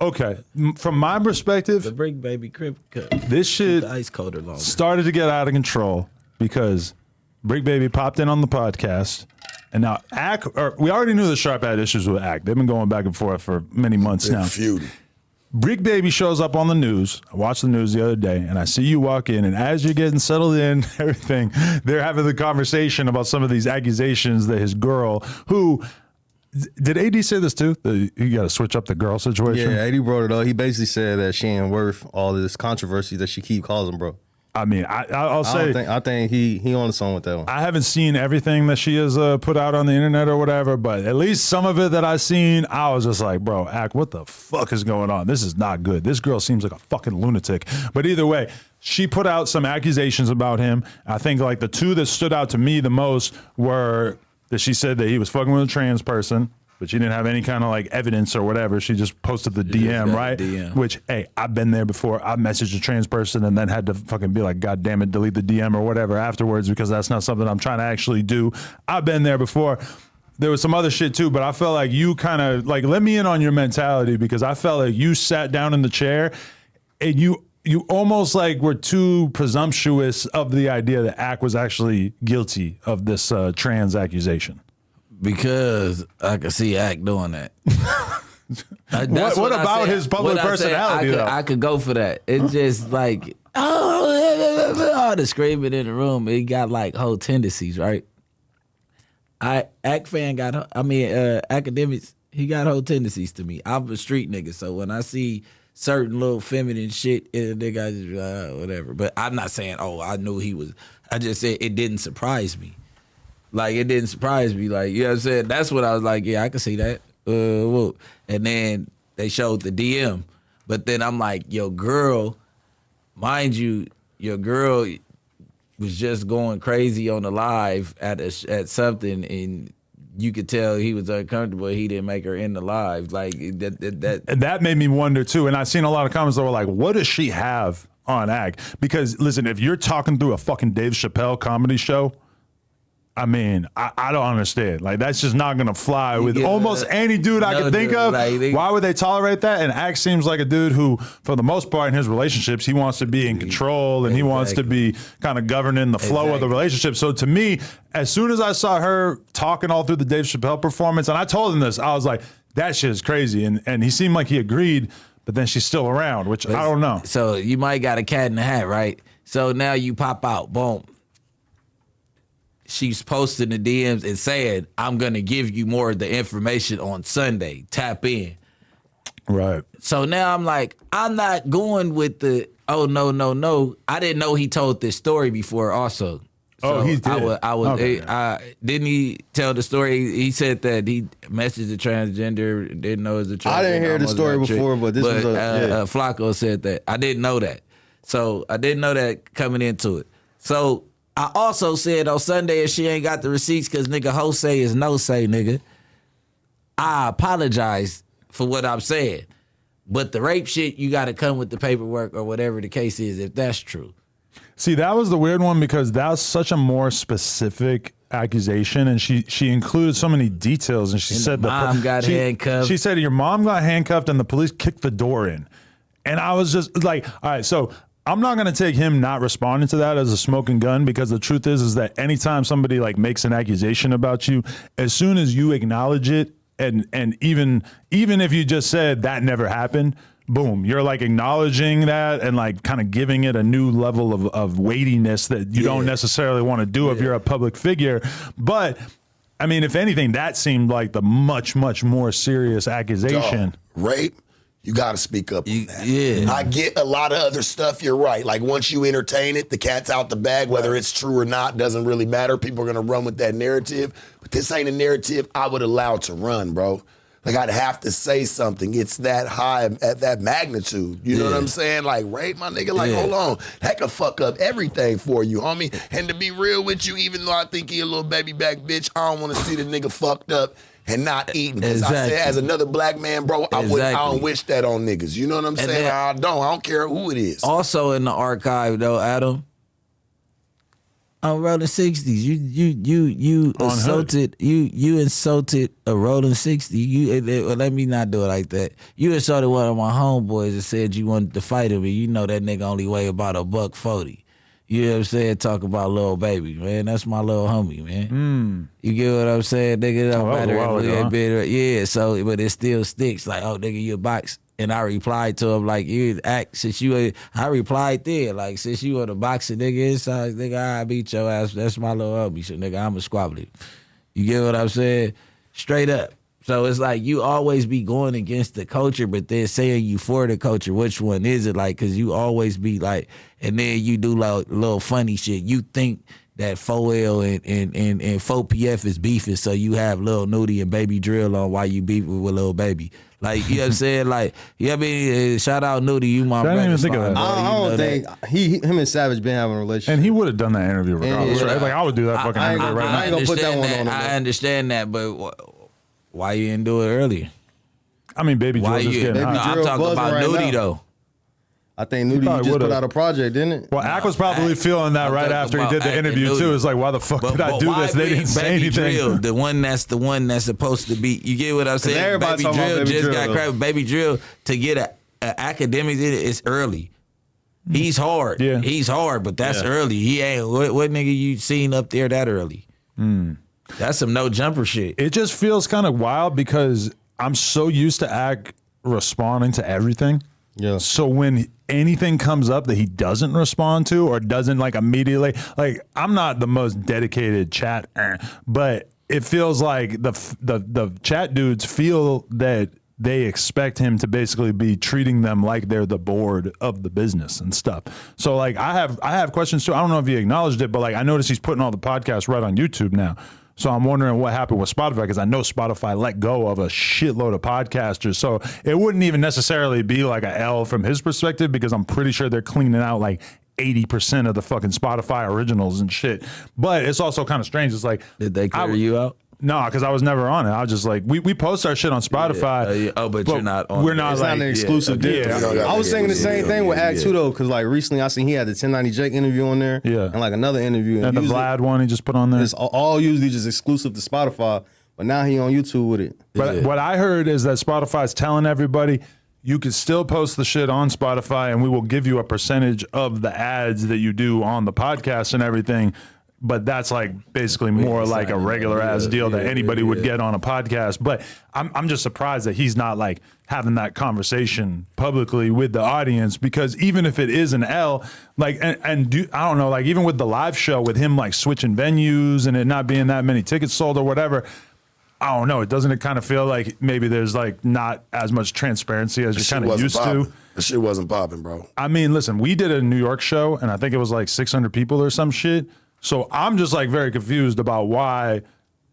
Okay, from my perspective, the Bricc baby crib cut. This shit ice colder longer. Started to get out of control because Bricc baby popped in on the podcast, and now we already knew the Sharp had issues with Ack. They've been going back and forth for many months now. Feuding. Bricc baby shows up on the news. I watched the news the other day, and I see you walk in, and as you're getting settled in, everything, they're having the conversation about some of these accusations that his girl, who. Did AD say this too? You got to switch up the girl situation? Yeah, AD brought it up. He basically said that she ain't worth all of this controversy that she keep causing, bro. I mean, I'll say... I think he on the song with that one. I haven't seen everything that she has put out on the internet or whatever, but at least some of it that I've seen, I was just like, bro, Ack, what the fuck is going on? This is not good. This girl seems like a fucking lunatic. But either way, she put out some accusations about him. I think like the two that stood out to me the most were... that she said that he was fucking with a trans person, but she didn't have any kind of like evidence or whatever. She just posted the DM, right? DM. Which, hey, I've been there before. I messaged a trans person and then had to fucking be like, God damn it, delete the DM or whatever afterwards because that's not something I'm trying to actually do. I've been there before. There was some other shit too, but I felt like you kind of like let me in on your mentality because I felt like you sat down in the chair and you almost like were too presumptuous of the idea that Ack was actually guilty of this trans accusation. Because I could see Ack doing that. What about his public personality, though? I could go for that. It's just like, all the screaming in the room. It got like whole tendencies, right? Akademiks, he got whole tendencies to me. I'm a street nigga, so when I see certain little feminine shit in a nigga, I just whatever. But I'm not saying, I knew he was. I just said it didn't surprise me. Like, it didn't surprise me. Like, you know what I'm saying? That's what I was like, yeah, I can see that. Whoa. And then they showed the DM. But then I'm like, your girl, mind you, your girl was just going crazy on the live at something, and you could tell he was uncomfortable. He didn't make her in the live. Like that made me wonder too. And I've seen a lot of comments that were like, what does she have on Ack? Because listen, if you're talking through a fucking Dave Chappelle comedy show, I mean, I don't understand. Like, that's just not gonna fly with almost any dude I can think of. Like, why would they tolerate that? And Ack seems like a dude who, for the most part in his relationships, he wants to be in control and he wants to be kind of governing the flow of the relationship. So to me, as soon as I saw her talking all through the Dave Chappelle performance, and I told him this, I was like, that shit is crazy. And he seemed like he agreed, but then she's still around, which I don't know. So you might got a cat in the hat, right? So now you pop out, boom. She's posting the DMs and saying, I'm going to give you more of the information on Sunday. Tap in. Right. So now I'm like, I'm not going with the, no. I didn't know he told this story before also. So he did? Didn't he tell the story? He said that he messaged a transgender, didn't know it was a transgender. I didn't hear the story before, but this was Flacco said that. I didn't know that. So I didn't know that coming into it. So I also said on Sunday if she ain't got the receipts because nigga Jose is no say, nigga. I apologize for what I'm saying. But the rape shit, you got to come with the paperwork or whatever the case is if that's true. See, that was the weird one because that was such a more specific accusation, and she included so many details, and she said the mom got handcuffed. She said your mom got handcuffed and the police kicked the door in. And I was just like, all right, so I'm not going to take him not responding to that as a smoking gun because the truth is that anytime somebody like makes an accusation about you, as soon as you acknowledge it and even if you just said that never happened, boom, you're like acknowledging that and like kind of giving it a new level of weightiness that you don't necessarily want to do if you're a public figure. But I mean, if anything, that seemed like the much, much more serious accusation. Rape? You got to speak up on that. Yeah. I get a lot of other stuff. You're right. Like, once you entertain it, the cat's out the bag. Whether it's true or not doesn't really matter. People are going to run with that narrative. But this ain't a narrative I would allow to run, bro. Like, I'd have to say something. It's that high at that magnitude. You know what I'm saying? Like, rape, my nigga, like, hold on. That could fuck up everything for you, homie. And to be real with you, even though I think he a little baby back bitch, I don't want to see the nigga fucked up and not eating. Because I said, as another black man, bro, I don't wish that on niggas. You know what I'm saying? I don't care who it is. Also in the archive, though, Adam, On Rolling 60s, you insulted you insulted a Rolling 60. Let me not do it like that. You insulted one of my homeboys and said you wanted to fight him, and you know that nigga only weigh about $140. You know what I'm saying? Talk about Lil Baby, man. That's my little homie, man. You get what I'm saying? Nigga, it don't matter if we ain't been, yeah, so, but it still sticks. Like, oh, nigga, you a box. And I replied to him, like, you act, I replied there, like, since you want to box a nigga inside, nigga, I beat your ass. That's my little homie. So, nigga, I'm a squabbler. You get what I'm saying? Straight up. So it's like you always be going against the culture, but then saying you for the culture. Which one is it? Like, because you always be like, and then you do like little funny shit. You think that 4L and 4PF is beefing, so you have Lil Nudie and Baby Drill on while you beefing with Lil Baby. Like, you know what I'm saying? Like, yeah, I mean, shout out Nudie, you my brother. I didn't even think of that. I don't think him and Savage been having a relationship. And he would have done that interview regardless, right? Like, I would do that fucking interview right now. I ain't gonna put that one on him. I understand that, but why you didn't do it earlier? I mean, Baby Drill just getting hot. I'm talking about Nudie, though. I think Nudie just put out a project, didn't it? Well, Ak was probably feeling that right after he did the interview too. It's like, why the fuck did I do this? They didn't say anything. Drill, the one that's supposed to be. You get what I'm saying? Everybody Baby Drill Baby just Drill, got cracked. Baby Drill to get a Akademiks in it's early. He's hard. Yeah. He's hard, but that's early. He ain't what nigga you seen up there that early. That's some no jumper shit. It just feels kind of wild because I'm so used to Ak responding to everything. Yeah. So when anything comes up that he doesn't respond to or doesn't like immediately, like I'm not the most dedicated chat, but it feels like the chat dudes feel that they expect him to basically be treating them like they're the board of the business and stuff. So like I have questions too. I don't know if he acknowledged it, but like I noticed he's putting all the podcasts right on YouTube now. So I'm wondering what happened with Spotify, because I know Spotify let go of a shitload of podcasters. So it wouldn't even necessarily be like a L from his perspective, because I'm pretty sure they're cleaning out like 80% of the fucking Spotify originals and shit. But it's also kind of strange. It's like, did they clear you out? No, because I was never on it. I was just like, we post our shit on Spotify. Yeah. Oh, but you're not on it. We're not it's like not an exclusive deal. I was saying the same thing with Ak too, though, because like recently I seen he had the 1090 Jake interview on there, and like another interview, and the Vlad one he just put on there. It's all usually just exclusive to Spotify, but now he on YouTube with it. But what I heard is that Spotify's telling everybody you can still post the shit on Spotify, and we will give you a percentage of the ads that you do on the podcast and everything. But that's like basically more like a regular ass deal that anybody would get on a podcast. But I'm just surprised that he's not like having that conversation publicly with the audience, because even if it is an L, like, I don't know, like even with the live show with him like switching venues and it not being that many tickets sold or whatever, I don't know. Doesn't it kind of feel like maybe there's like not as much transparency as you're kind of used to? The shit wasn't popping, bro. I mean, listen, we did a New York show and I think it was like 600 people or some shit. So I'm just like very confused about why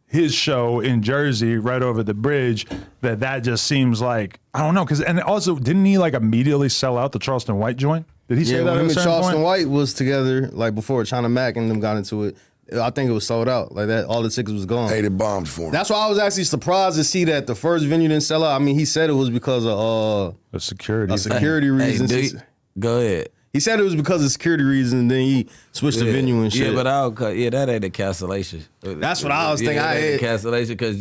his show in Jersey, right over the bridge, that just seems like, I don't know. And also, didn't he like immediately sell out the Charleston White joint? Did he say that? When him and Charleston point? White was together, like before China Mac and them got into it, I think it was sold out. Like that, all the tickets was gone. Hey, they bombed for him. That's why I was actually surprised to see that the first venue didn't sell out. I mean, he said it was because of security reasons. Go ahead. He said it was because of security reasons, and then he switched the venue and shit. Yeah, but that ain't a cancellation. That's what I was thinking. That ain't a cancellation, because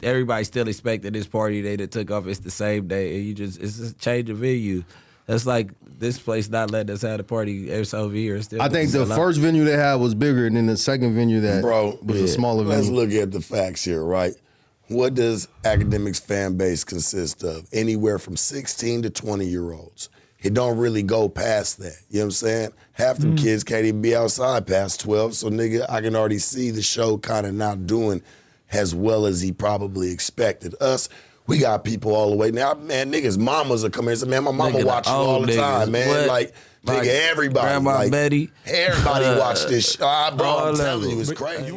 everybody still expected this party day that took off. It's the same day, and it's a change of venue. That's like this place not letting us have the party it's over here. Still, I think the first venue they had was bigger than the second venue that was a smaller venue. Let's look at the facts here, right? What does Akademiks fan base consist of? Anywhere from 16 to 20-year-olds. It don't really go past that. You know what I'm saying? Half them kids can't even be outside past 12. So, nigga, I can already see the show kind of not doing as well as he probably expected. Us, we got people all the way. Now, man, niggas' mamas are coming and say, man, my mama watch you all the time, man. What? Like, nigga, everybody. Grandma like, Betty. Everybody watch this show. Bro, I'm telling you, it's crazy.